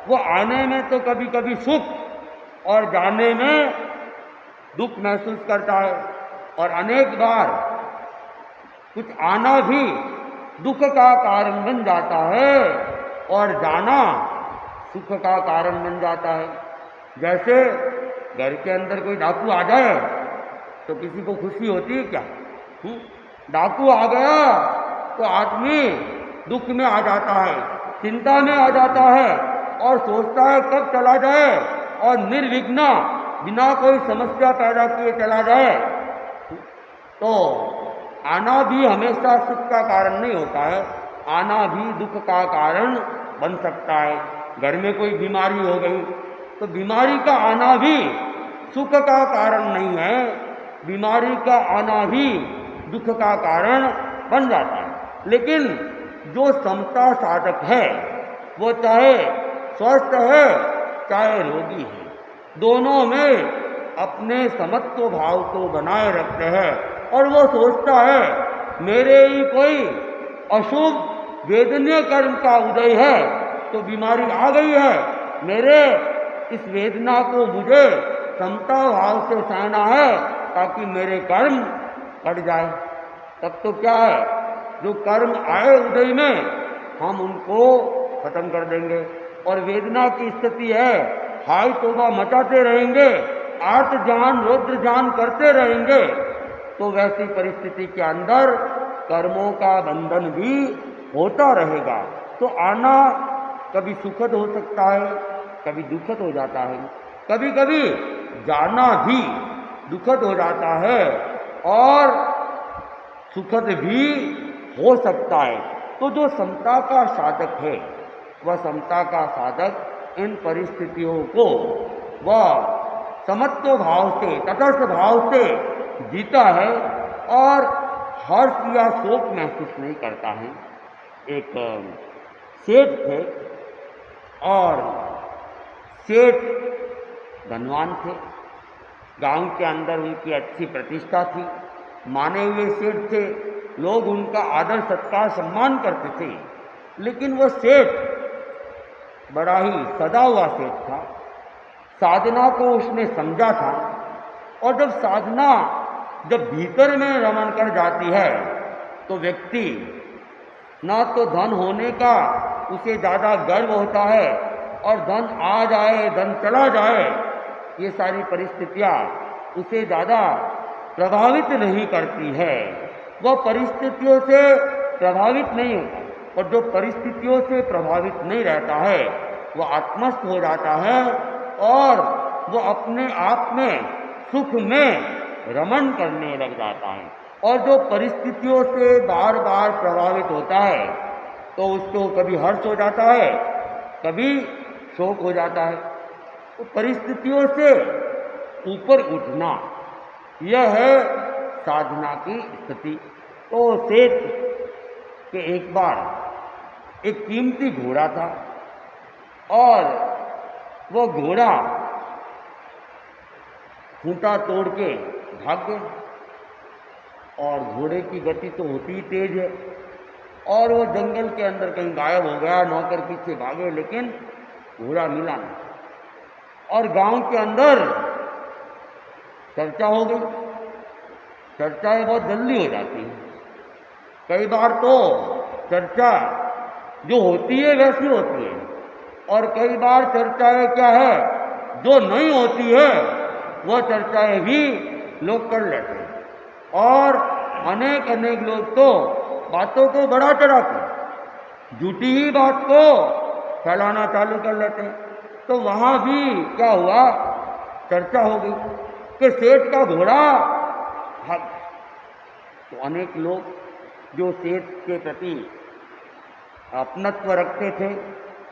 वह आने में तो कभी कभी सुख और जाने में दुख महसूस करता है, और अनेक बार कुछ आना भी दुख का कारण बन जाता है और जाना सुख का कारण बन जाता है। जैसे घर के अंदर कोई डाकू आ जाए तो किसी को खुशी होती है क्या? डाकू आ गया तो आदमी दुख में आ जाता है, चिंता में आ जाता है और सोचता है कब चला जाए और निर्विघ्न बिना कोई समस्या पैदा किए चला जाए। तो आना भी हमेशा सुख का कारण नहीं होता है, आना भी दुख का कारण बन सकता है। घर में कोई बीमारी हो गई तो बीमारी का आना भी सुख का कारण नहीं है, बीमारी का आना भी दुख का कारण बन जाता है। लेकिन जो समता साधक है वो चाहे स्वस्थ है चाहे रोगी है, दोनों में अपने समत्व भाव को बनाए रखते हैं, और वो सोचता है मेरे ही कोई अशुभ वेदनीय कर्म का उदय है तो बीमारी आ गई है, मेरे इस वेदना को मुझे समता भाव से सहना है ताकि मेरे कर्म कट जाए। तब तो क्या है, जो कर्म आए उदय में हम उनको खत्म कर देंगे, और वेदना की स्थिति है हाय तौबा मचाते रहेंगे, आर्त जान रौद्र जान करते रहेंगे, तो वैसी परिस्थिति के अंदर कर्मों का बंधन भी होता रहेगा। तो आना कभी सुखद हो सकता है, कभी दुखद हो जाता है, कभी कभी जाना भी दुखद हो जाता है और सुखद भी हो सकता है। तो जो समता का साधक है, वह समता का साधक इन परिस्थितियों को वह समत्व भाव से, तटस्थ भाव से जीता है और हर्ष या शोक महसूस नहीं करता है। एक सेठ थे और सेठ धनवान थे, गांव के अंदर उनकी अच्छी प्रतिष्ठा थी, माने हुए सेठ थे, लोग उनका आदर सत्कार सम्मान करते थे। लेकिन वो सेठ बड़ा ही सदा हुआ सेठ था, साधना को उसने समझा था, और जब साधना जब भीतर में रमण कर जाती है तो व्यक्ति ना तो धन होने का उसे ज़्यादा गर्व होता है, और धन आ जाए धन चला जाए ये सारी परिस्थितियाँ उसे ज़्यादा प्रभावित नहीं करती है। वह परिस्थितियों से प्रभावित नहीं होता, और जो परिस्थितियों से प्रभावित नहीं रहता है वह आत्मस्थ हो जाता है और वह अपने आप में सुख में रमण करने लग जाता है। और जो परिस्थितियों से बार बार प्रभावित होता है तो उसको कभी हर्ष हो जाता है, कभी शोक हो जाता है। तो परिस्थितियों से ऊपर उठना यह है साधना की स्थिति। तो सेठ के एक बार एक कीमती घोड़ा था, और वो घोड़ा खूंटा तोड़ के भाग गए। और घोड़े की गति तो होती ही तेज है, और वो जंगल के अंदर कहीं गायब हो गया। नौकर पीछे भागे लेकिन घोड़ा मिला नहीं। और गांव के अंदर चर्चा हो गई। चर्चाएं बहुत जल्दी हो जाती हैं। कई बार तो चर्चा जो होती है वैसी होती है, और कई बार चर्चाएं क्या है जो नहीं होती है वो चर्चाएं भी लोग कर लेते हैं। और अनेक अनेक लोग तो बातों को बढ़ा चढ़ा कर झूठी ही बात को फैलाना चालू कर लेते हैं। तो वहाँ भी क्या हुआ, चर्चा हो गई कि सेठ का घोड़ा भाग गया। तो अनेक लोग जो सेठ के प्रति अपनत्व रखते थे,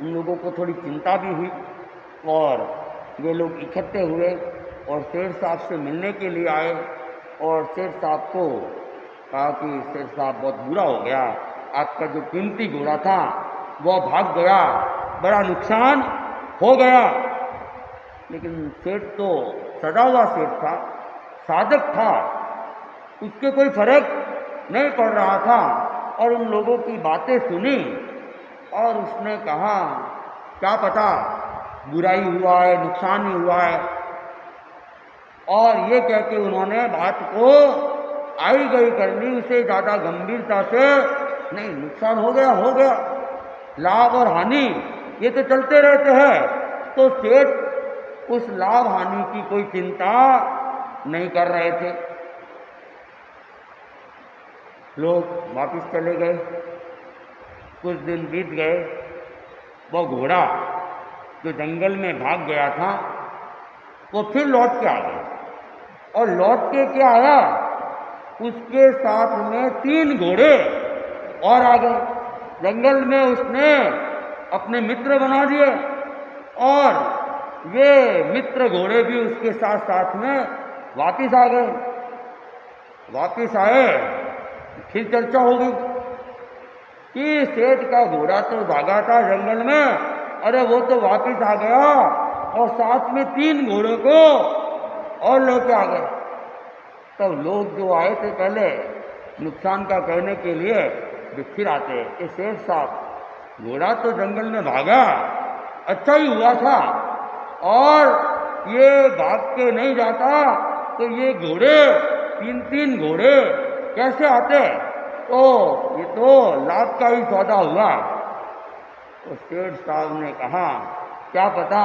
उन लोगों को थोड़ी चिंता भी हुई, और वे लोग इकट्ठे हुए और सेठ साहब से मिलने के लिए आए। और सेठ साहब को कहा कि सेठ साहब बहुत बुरा हो गया, आपका जो कीमती घोड़ा था वह भाग गया, बड़ा नुकसान हो गया। लेकिन सेठ तो सदा हुआ सेठ था, साधक था, उसके कोई फर्क नहीं पड़ रहा था। और उन लोगों की बातें सुनी और उसने कहा क्या पता बुराई हुआ है, नुकसान ही हुआ है। और ये कह के उन्होंने बात को आई गई कर ली, उसे ज़्यादा गंभीरता से नहीं, नुकसान हो गया, लाभ और हानि ये तो चलते रहते हैं। तो सेठ उस लाभ हानि की कोई चिंता नहीं कर रहे थे। लोग वापस चले गए। कुछ दिन बीत गए। वो घोड़ा जो जंगल में भाग गया था वो फिर लौट के आ गया, और लौट के क्या आया, उसके साथ में 3 घोड़े और आ गए। जंगल में उसने अपने मित्र बना दिए, और वे मित्र घोड़े भी उसके साथ साथ में वापिस आ गए। वापिस आए, फिर चर्चा हो गई कि सेठ का घोड़ा तो भागा था जंगल में, अरे वो तो वापिस आ गया और साथ में 3 घोड़ों को और लेके आ गए। तब लोग जो आए थे पहले नुकसान का कहने के लिए, वे फिर आते कि सेठ साहब घोड़ा तो जंगल में भागा, अच्छा ही हुआ था, और ये भाग के नहीं जाता तो ये घोड़े 3-3 घोड़े कैसे आते, तो ये तो लाभ का ही सौदा हुआ। तो सेठ साहब ने कहा क्या पता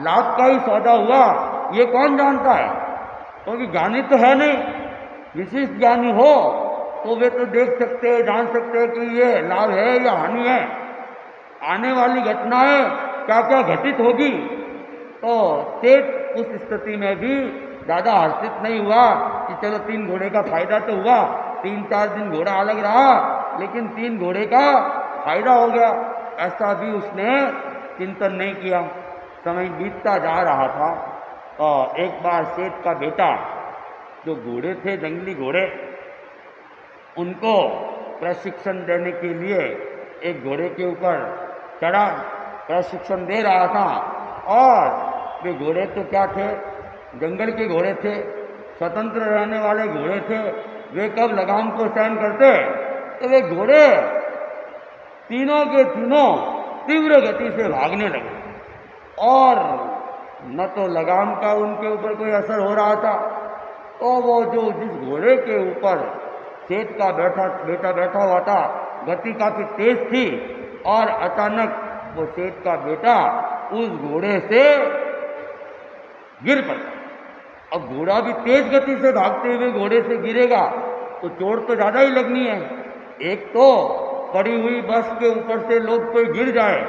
लाभ का ही सौदा हुआ, ये कौन जानता है, क्योंकि ज्ञानी तो है नहीं। विशिष्ट ज्ञानी हो तो वे तो देख सकते हैं, जान सकते हैं कि ये लाभ है या हानि है, आने वाली घटनाएं क्या क्या घटित होगी। तो सेठ उस स्थिति में भी ज़्यादा हर्षित नहीं हुआ कि चलो 3 घोड़े का फायदा तो हुआ, 3-4 दिन घोड़ा अलग रहा, लेकिन 3 घोड़े का फायदा हो गया, ऐसा भी उसने चिंतन नहीं किया। समय बीतता जा रहा था, और एक बार सेठ का बेटा, जो घोड़े थे जंगली घोड़े, उनको प्रशिक्षण देने के लिए एक घोड़े के ऊपर चढ़ा, प्रशिक्षण दे रहा था। और वे घोड़े तो क्या थे, जंगल के घोड़े थे, स्वतंत्र रहने वाले घोड़े थे। वे कब लगाम को सहन करते, तो वे घोड़े तीनों के तीनों तीव्र गति से भागने लगे, और न तो लगाम का उनके ऊपर कोई असर हो रहा था। तो वो जो जिस घोड़े के ऊपर सेठ का बेटा बैठा हुआ था, गति काफी तेज थी, और अचानक वो सेठ का बेटा उस घोड़े से गिर पड़ा। अब घोड़ा भी तेज गति से भागते हुए घोड़े से गिरेगा तो चोट तो ज़्यादा ही लगनी है। एक तो पड़ी हुई बस के ऊपर से लोग कोई गिर जाए,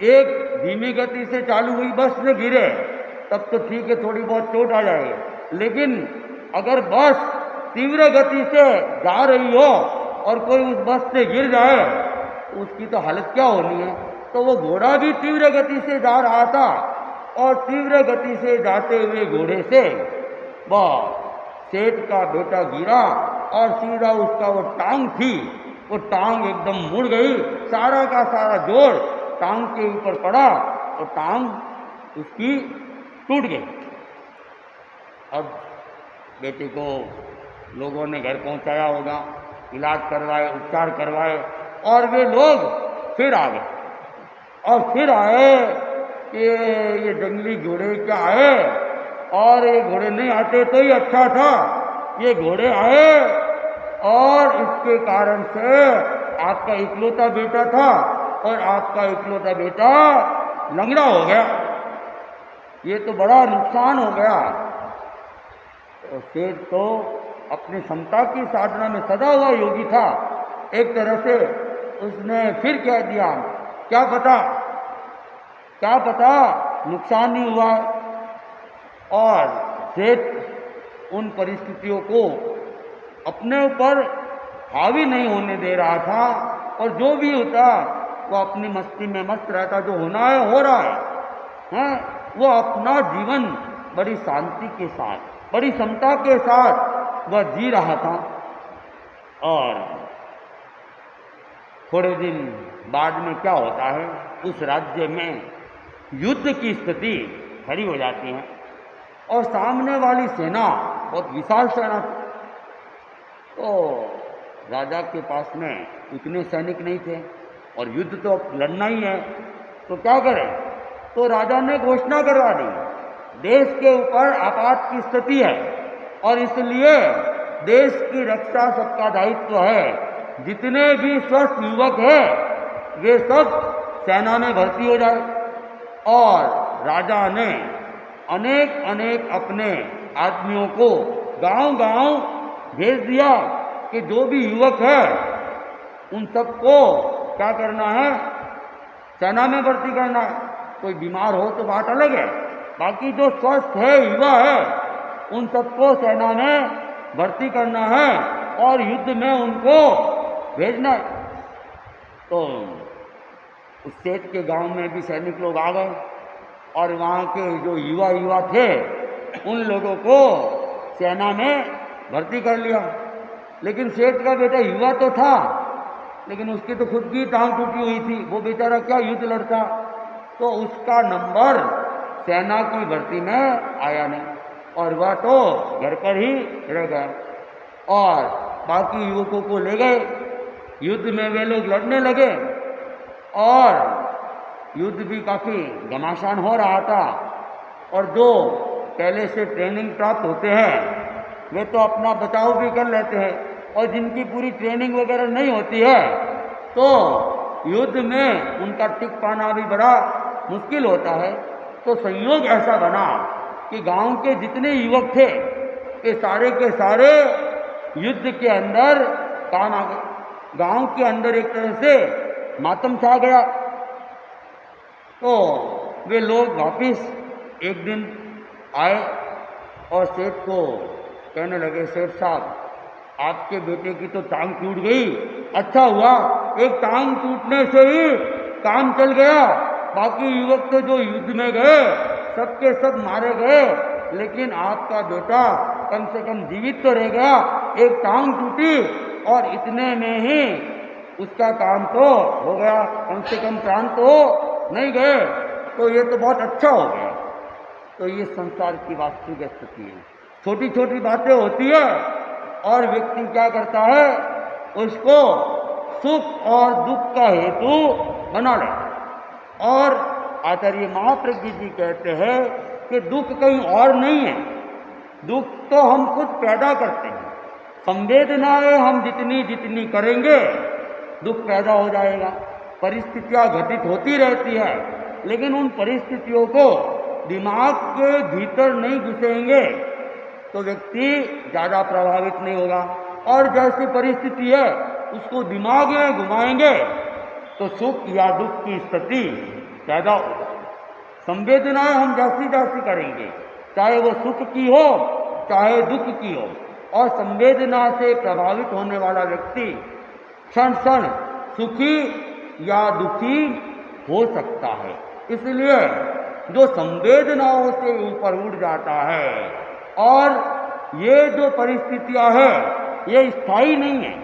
एक धीमी गति से चालू हुई बस में गिरे तब तो ठीक है, थोड़ी बहुत चोट आ जाएगी। लेकिन अगर बस तीव्र गति से जा रही हो और कोई उस बस से गिर जाए तो उसकी तो हालत क्या होनी है। तो वो घोड़ा भी तीव्र गति से जा रहा था, और तीव्र गति से जाते हुए घोड़े से वह सेठ का बेटा गिरा, और सीधा उसका वो टांग थी, वो टांग एकदम मुड़ गई, सारा का सारा जोर टांग के ऊपर पड़ा और टांग उसकी टूट गई। अब बेटे को लोगों ने घर पहुंचाया होगा, इलाज करवाए, उपचार करवाए, और वे लोग फिर आ गए और फिर आए कि ये जंगली घोड़े क्या आए, और ये घोड़े नहीं आते तो ही अच्छा था, ये घोड़े आए और इसके कारण से आपका इकलौता बेटा था और आपका इकलौता बेटा लंगड़ा हो गया, ये तो बड़ा नुकसान हो गया। तो शेर तो अपनी समता की साधना में सदा हुआ योगी था, एक तरह से उसने फिर कह दिया क्या पता नुकसान नहीं हुआ। और सेठ उन परिस्थितियों को अपने ऊपर हावी नहीं होने दे रहा था, और जो भी होता वो अपनी मस्ती में मस्त रहता, जो होना है हो रहा है? वो अपना जीवन बड़ी शांति के साथ, बड़ी समता के साथ वह जी रहा था। और थोड़े दिन बाद में क्या होता है, उस राज्य में युद्ध की स्थिति खड़ी हो जाती है, और सामने वाली सेना बहुत विशाल सेना थी। तो राजा के पास में इतने सैनिक नहीं थे, और युद्ध तो अब लड़ना ही है, तो क्या करें? तो राजा ने घोषणा करवा दी, देश के ऊपर आपात की स्थिति है, और इसलिए देश की रक्षा सबका दायित्व है। जितने भी स्वस्थ युवक हैं वे सब सेना में भर्ती हो जाए। और राजा ने अनेक अपने आदमियों को गांव-गांव भेज दिया कि जो भी युवक है उन सबको क्या करना है, सेना में भर्ती करना है। कोई बीमार हो तो बात अलग है, बाकी जो स्वस्थ है, युवा है, उन सबको सेना में भर्ती करना है और युद्ध में उनको भेजना है। तो उस सेठ के गांव में भी सैनिक लोग आ गए, और वहाँ के जो युवा थे उन लोगों को सेना में भर्ती कर लिया। लेकिन सेठ का बेटा युवा तो था, लेकिन उसकी तो खुद की टांग टूटी हुई थी, वो बेचारा क्या युद्ध लड़ता। तो उसका नंबर सेना की भर्ती में आया नहीं, और वह तो घर पर ही रह गया। और बाकी युवकों को ले गए, युद्ध में वे लोग लड़ने लगे, और युद्ध भी काफ़ी घमासान हो रहा था। और जो पहले से ट्रेनिंग प्राप्त होते हैं वे तो अपना बचाव भी कर लेते हैं, और जिनकी पूरी ट्रेनिंग वगैरह नहीं होती है तो युद्ध में उनका टिक पाना भी बड़ा मुश्किल होता है। तो संयोग ऐसा बना कि गांव के जितने युवक थे के सारे युद्ध के अंदर काम आ गए। गांव के अंदर एक तरह से मातम छा गया। तो वे लोग वापिस एक दिन आए और सेठ को कहने लगे, सेठ साहब आपके बेटे की तो टांग टूट गई, अच्छा हुआ एक टांग टूटने से ही काम चल गया, बाकी युवक तो जो युद्ध में गए सबके सब मारे गए, लेकिन आपका बेटा कम से कम जीवित तो रह गया, एक टांग टूटी और इतने में ही उसका काम तो हो गया, कम से कम प्राण तो नहीं गए, तो ये तो बहुत अच्छा हो गया। तो ये संसार की वास्तविक स्थिति है। छोटी छोटी बातें होती है और व्यक्ति क्या करता है, उसको सुख और दुख का हेतु बना ले। और आचार्य महाप्रज्ञ जी कहते हैं कि दुख कहीं और नहीं है, दुख तो हम खुद पैदा करते हैं। संवेदनाएं हम जितनी जितनी करेंगे दुख पैदा हो जाएगा। परिस्थितियां घटित होती रहती है, लेकिन उन परिस्थितियों को दिमाग के भीतर नहीं घुसेंगे तो व्यक्ति ज़्यादा प्रभावित नहीं होगा। और जैसी परिस्थिति है उसको दिमाग में घुमाएंगे तो सुख या दुख की स्थिति पैदा होगी। संवेदनाएं हम जैसी जैसी करेंगे, चाहे वो सुख की हो चाहे दुख की हो, और संवेदना से प्रभावित होने वाला व्यक्ति क्षण क्षण सुखी या दुखी हो सकता है। इसलिए जो संवेदनाओं से ऊपर उठ जाता है और ये जो परिस्थितियां हैं ये स्थायी नहीं है,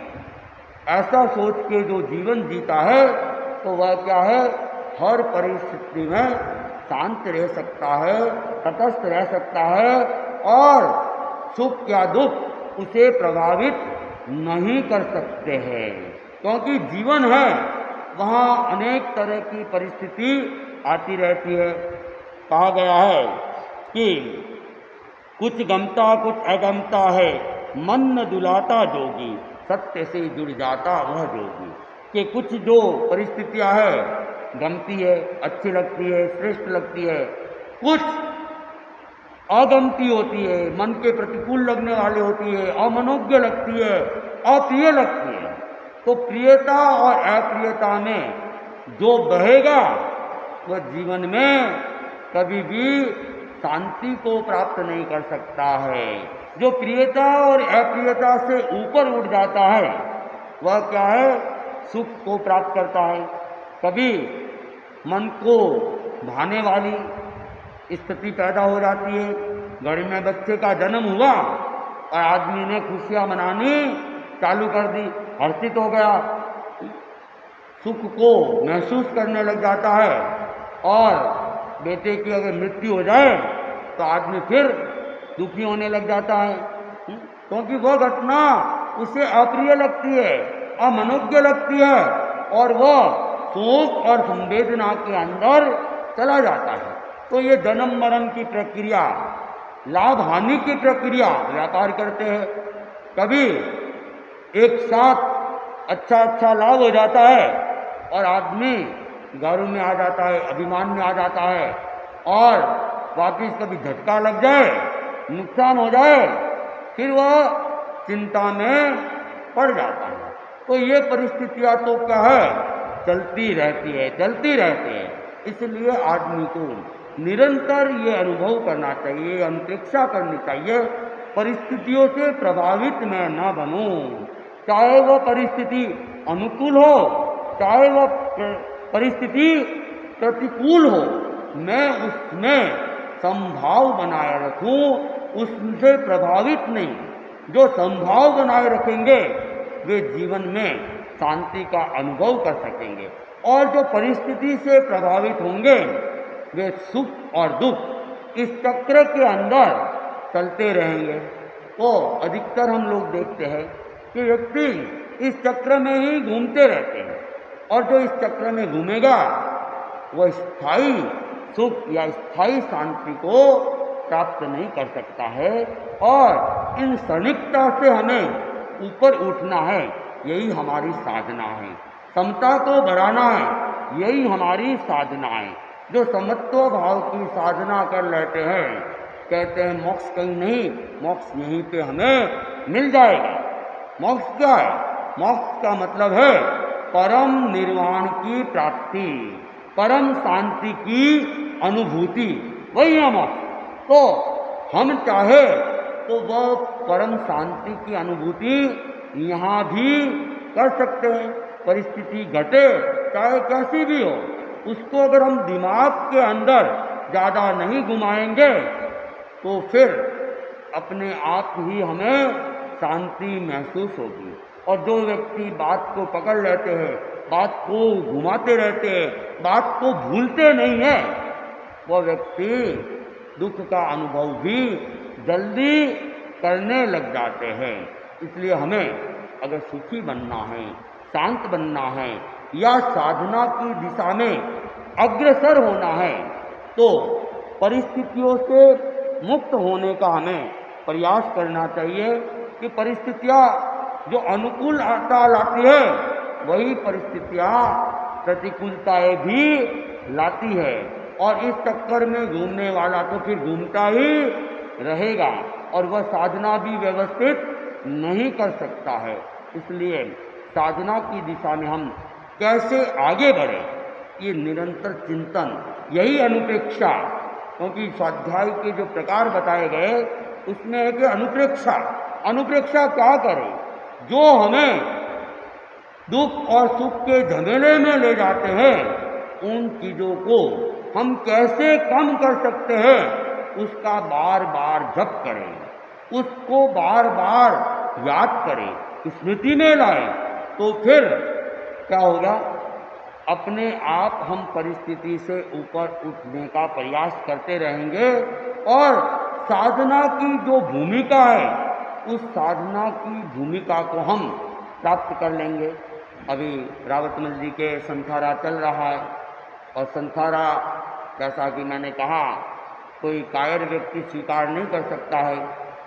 ऐसा सोच के जो जीवन जीता है तो वह क्या है, हर परिस्थिति में शांत रह सकता है, तटस्थ रह सकता है, और सुख या दुख उसे प्रभावित नहीं कर सकते हैं, क्योंकि जीवन है वहाँ अनेक तरह की परिस्थिति आती रहती है। कहा गया है कि कुछ गमता कुछ अगमता है, मन न दुलाता जोगी, सत्य से जुड़ जाता वह जोगी। कि कुछ जो परिस्थितियां है गमती है, अच्छी लगती है, श्रेष्ठ लगती है, कुछ अगमती होती है, मन के प्रतिकूल लगने वाली होती है, अमनोज्ञ लगती है, अप्रिय लगती है। तो प्रियता और अप्रियता में जो बहेगा वह जीवन में कभी भी शांति को प्राप्त नहीं कर सकता है। जो प्रियता और अप्रियता से ऊपर उठ जाता है वह क्या है, सुख को प्राप्त करता है। कभी मन को भाने वाली स्थिति पैदा हो जाती है, घर में बच्चे का जन्म हुआ और आदमी ने खुशियां मनानी चालू कर दी, हर्षित हो गया, सुख को महसूस करने लग जाता है। और बेटे की अगर मृत्यु हो जाए तो आदमी फिर दुखी होने लग जाता है, क्योंकि वह घटना उसे अप्रिय लगती है, अमनोज्ञ लगती है और वह शोक और संवेदना के अंदर चला जाता है। तो ये जन्म मरण की प्रक्रिया, लाभ हानि की प्रक्रिया व्यापार करते हैं। कभी एक साथ अच्छा लाभ हो जाता है और आदमी गर्व में आ जाता है, अभिमान में आ जाता है, और वापिस कभी झटका लग जाए, नुकसान हो जाए, फिर वह चिंता में पड़ जाता है। तो ये परिस्थितियां तो क्या है, चलती रहती है। इसलिए आदमी को निरंतर ये अनुभव करना चाहिए, अनुप्रेक्षा करनी चाहिए, परिस्थितियों से प्रभावित मैं न बनूं। चाहे वह परिस्थिति अनुकूल हो, चाहे वह परिस्थिति प्रतिकूल हो, मैं उसमें समभाव बनाए रखूं, उससे प्रभावित नहीं। जो समभाव बनाए रखेंगे वे जीवन में शांति का अनुभव कर सकेंगे, और जो परिस्थिति से प्रभावित होंगे वे सुख और दुख इस चक्र के अंदर चलते रहेंगे। तो अधिकतर हम लोग देखते हैं कि व्यक्ति इस चक्र में ही घूमते रहते हैं, और जो इस चक्र में घूमेगा वह स्थायी सुख या स्थायी शांति को प्राप्त नहीं कर सकता है। और इन क्षणिकता से हमें ऊपर उठना है, यही हमारी साधना है। समता को बढ़ाना है, यही हमारी साधना है। जो समत्व भाव की साधना कर लेते हैं, कहते हैं मोक्ष कहीं नहीं, मोक्ष यहीं पे हमें मिल जाएगा। मोक्ष क्या है? मोक्ष का मतलब है परम निर्वाण की प्राप्ति, परम शांति की अनुभूति, वही है मोक्ष। तो हम चाहे तो वह परम शांति की अनुभूति यहाँ भी कर सकते हैं। परिस्थिति घटे चाहे कैसी भी हो, उसको अगर हम दिमाग के अंदर ज़्यादा नहीं घुमाएंगे तो फिर अपने आप ही हमें शांति महसूस होगी। और जो व्यक्ति बात को पकड़ लेते हैं, बात को घुमाते रहते हैं, बात को भूलते नहीं हैं, वह व्यक्ति दुख का अनुभव भी जल्दी करने लग जाते हैं। इसलिए हमें अगर सुखी बनना है, शांत बनना है, या साधना की दिशा में अग्रसर होना है, तो परिस्थितियों से मुक्त होने का हमें प्रयास करना चाहिए। कि परिस्थितियाँ जो अनुकूलता लाती है वही परिस्थितियाँ प्रतिकूलताएं भी लाती है, और इस चक्कर में घूमने वाला तो फिर घूमता ही रहेगा और वह साधना भी व्यवस्थित नहीं कर सकता है। इसलिए साधना की दिशा में हम कैसे आगे बढ़े, ये निरंतर चिंतन, यही अनुप्रेक्षा। क्योंकि स्वाध्याय के जो प्रकार बताए गए उसमें है कि अनुप्रेक्षा। अनुप्रेक्षा क्या करें? जो हमें दुख और सुख के झमेले में ले जाते हैं, उन चीज़ों को हम कैसे कम कर सकते हैं, उसका बार बार जप करें, उसको बार बार याद करें, स्मृति में लाएं। तो फिर क्या होगा? अपने आप हम परिस्थिति से ऊपर उठने का प्रयास करते रहेंगे और साधना की जो भूमिका है, उस साधना की भूमिका को हम प्राप्त कर लेंगे। अभी रावतमल जी के संथारा चल रहा है, और संथारा जैसा कि मैंने कहा कोई कायर व्यक्ति स्वीकार नहीं कर सकता है।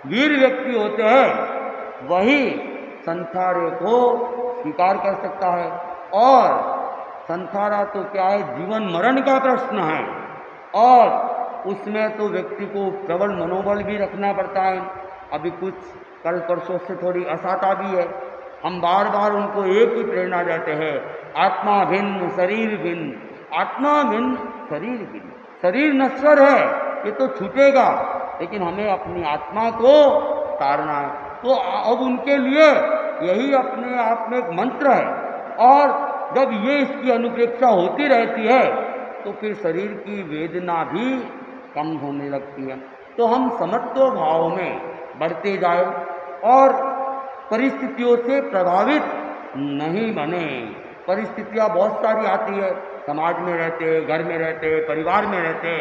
वीर व्यक्ति होते हैं वही संथारे को स्वीकार कर सकता है। और संथारा तो क्या है, जीवन मरण का प्रश्न है, और उसमें तो व्यक्ति को प्रबल मनोबल भी रखना पड़ता है। अभी कुछ कल परसों से थोड़ी असाता भी है। हम बार बार उनको एक ही प्रेरणा देते हैं, आत्मा भिन्न शरीर भिन्न, आत्मा भिन्न शरीर भिन्न। शरीर नश्वर है, ये तो छूटेगा, लेकिन हमें अपनी आत्मा को तारना है। तो अब उनके लिए यही अपने आप में एक मंत्र है, और जब ये इसकी अनुप्रेक्षा होती रहती है तो फिर शरीर की वेदना भी कम होने लगती है। तो हम समत्व भाव में बढ़ते जाए और परिस्थितियों से प्रभावित नहीं बने। परिस्थितियाँ बहुत सारी आती है, समाज में रहते, घर में रहते, परिवार में रहते,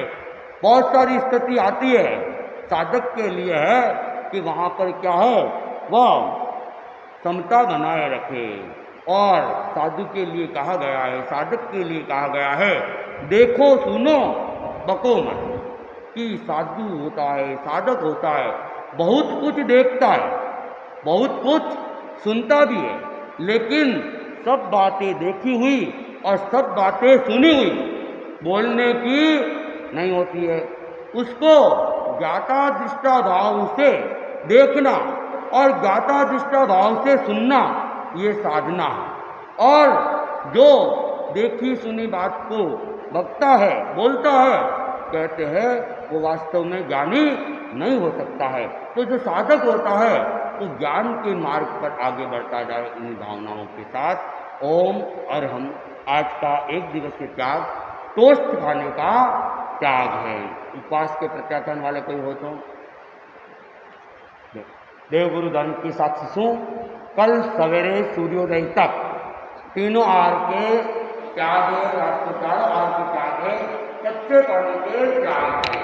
बहुत सारी स्थिति आती है। साधक के लिए है कि वहाँ पर क्या है, वह समता बनाए रखे। और साधु के लिए कहा गया है, साधक के लिए कहा गया है, देखो सुनो बको मत। कि साधु होता है, साधक होता है, बहुत कुछ देखता है, बहुत कुछ सुनता भी है, लेकिन सब बातें देखी हुई और सब बातें सुनी हुई बोलने की नहीं होती है। उसको ज्ञाता दृष्टा भाव से देखना और ज्ञाता दृष्टा भाव से सुनना, ये साधना है। और जो देखी सुनी बात को बकता है, बोलता है, कहते हैं वो वास्तव में ज्ञानी नहीं हो सकता है। तो जो साधक होता है तो ज्ञान के मार्ग पर आगे बढ़ता जाए इन भावनाओं के साथ। ओम अरहम आज का एक दिवसीय त्याग टोस्ट खाने का त्याग है। उपवास के प्रत्याख्यान वाले कोई हो तो देवगुरु धर्म की साक्षी सु कल सवेरे सूर्योदय तक तीनों आहार के त्याग है, रात को चारों आहार के त्याग है, कच्चे पानी के त्याग है।